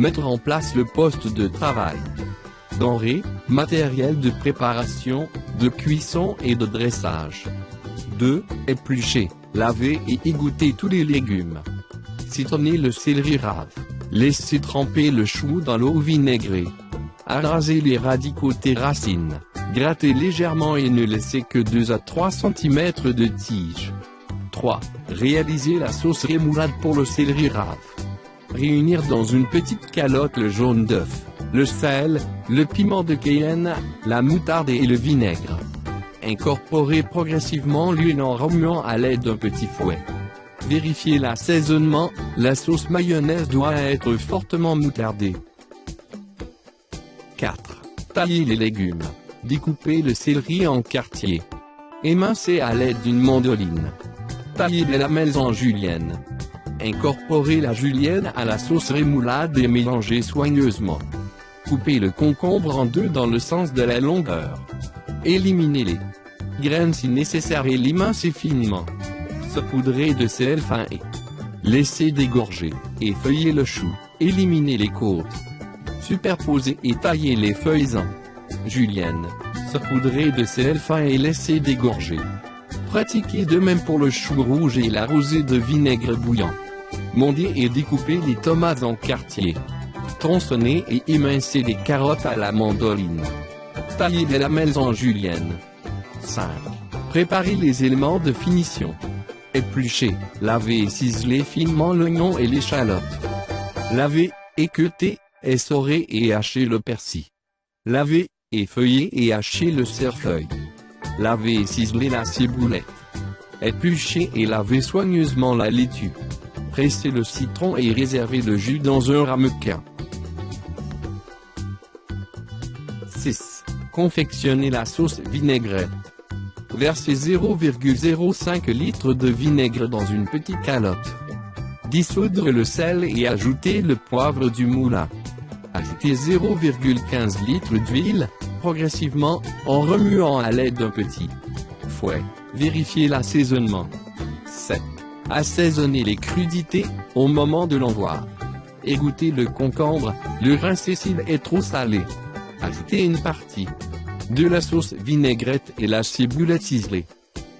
Mettre en place le poste de travail. Denrées, matériel de préparation, de cuisson et de dressage. 2. Éplucher, laver et égoutter tous les légumes. Citronner le céleri rave. Laisser tremper le chou dans l'eau vinaigrée. Araser les radicaux des racines. Gratter légèrement et ne laisser que 2 à 3 cm de tige. 3. Réaliser la sauce rémoulade pour le céleri rave. Réunir dans une petite calotte le jaune d'œuf, le sel, le piment de Cayenne, la moutarde et le vinaigre. Incorporer progressivement l'huile en remuant à l'aide d'un petit fouet. Vérifier l'assaisonnement, la sauce mayonnaise doit être fortement moutardée. 4. Tailler les légumes. Découper le céleri en quartiers. Émincer à l'aide d'une mandoline. Tailler les lamelles en julienne. Incorporer la julienne à la sauce rémoulade et mélanger soigneusement. Couper le concombre en 2 dans le sens de la longueur. Éliminer les graines si nécessaire et l'émincer finement. Saupoudrer de sel fin et laisser dégorger, et feuiller le chou. Éliminer les côtes. Superposer et tailler les feuilles en julienne. Saupoudrer de sel fin et laisser dégorger. Pratiquez de même pour le chou rouge et l'arroser de vinaigre bouillant. Monder et découper les tomates en quartiers. Tronçonner et émincer les carottes à la mandoline. Tailler les lamelles en julienne. 5. Préparer les éléments de finition. Éplucher, laver et ciseler finement l'oignon et l'échalote. Laver, équeuter, essorer et hacher le persil. Laver, effeuiller et hacher le cerfeuil. Laver et ciseler la ciboulette. Éplucher et laver soigneusement la laitue. Presser le citron et réserver le jus dans un ramequin. 6. Confectionner la sauce vinaigrette. Versez 0,05 litres de vinaigre dans une petite calotte. Dissoudre le sel et ajouter le poivre du moulin. Ajoutez 0,15 litres d'huile, progressivement, en remuant à l'aide d'un petit fouet. Vérifiez l'assaisonnement. 7. Assaisonner les crudités, au moment de l'envoi. Égouttez le concombre, le rincer s'il est trop salé. Ajoutez une partie de la sauce vinaigrette et la ciboulette ciselée.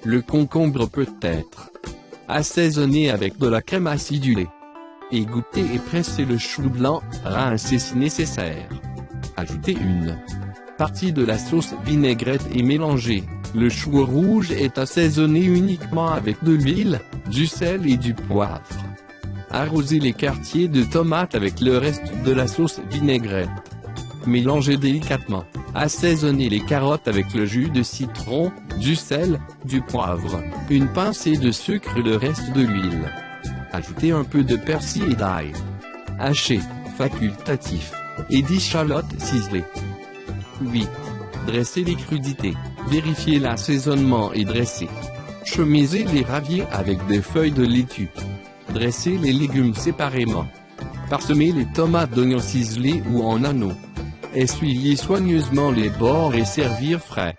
Le concombre peut être assaisonné avec de la crème acidulée. Égouttez et pressez le chou blanc, rincez si nécessaire. Ajoutez une partie de la sauce vinaigrette et mélangez. Le chou rouge est assaisonné uniquement avec de l'huile, du sel et du poivre. Arrosez les quartiers de tomates avec le reste de la sauce vinaigrette. Mélangez délicatement. Assaisonnez les carottes avec le jus de citron, du sel, du poivre, une pincée de sucre et le reste de l'huile. Ajoutez un peu de persil et d'ail haché, facultatif, et d'échalotes ciselées. 8. Dressez les crudités. Vérifiez l'assaisonnement et dressez. Chemisez les raviers avec des feuilles de laitue. Dressez les légumes séparément. Parsemez les tomates d'oignons ciselés ou en anneaux. Essuyez soigneusement les bords et servir frais.